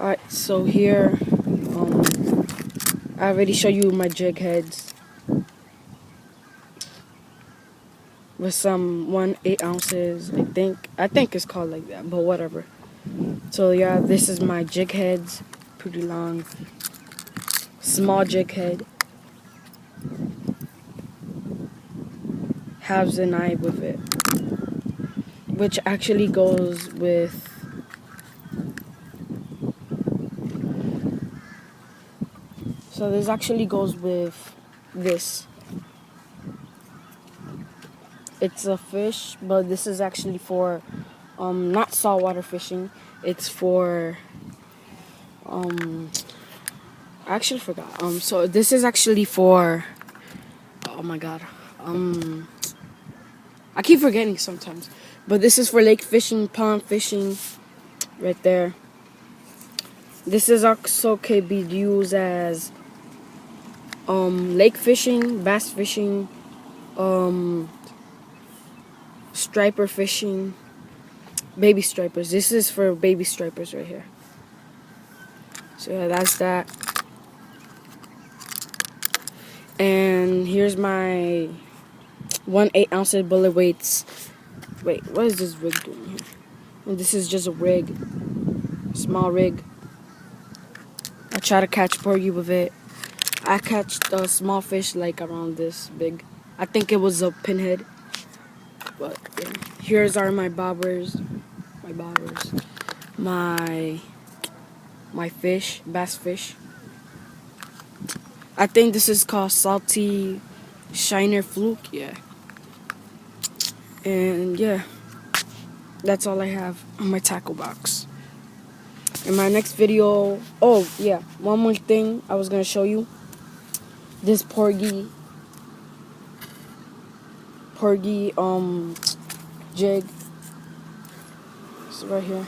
Alright, so here, I already showed you my jig heads with some 1/8 ounces. I think it's called like that, but whatever. So yeah, this is my jig heads, pretty long, small jig head. Halves an eye with it, which actually goes with this actually goes with this. It's a fish, but this is actually for not saltwater fishing. It's for I actually forgot. So this is actually for, oh my god. I keep forgetting sometimes. But this is for lake fishing, pond fishing, right there. This is also can be used as lake fishing, bass fishing, striper fishing, baby stripers. This is for baby stripers right here. So yeah, that's that. And here's my 1/8 ounce bullet weights. Wait, what is this rig doing here? And this is just a rig, small rig. I try to catch porgy with it. I catch the small fish like around this big. I think it was a pinhead. But yeah, here's are my bobbers, my fish, bass fish. I think this is called salty shiner fluke. Yeah. And yeah, that's all I have on my tackle box. In my next video, oh yeah, one more thing I was gonna show you. This porgy jig. It's right here.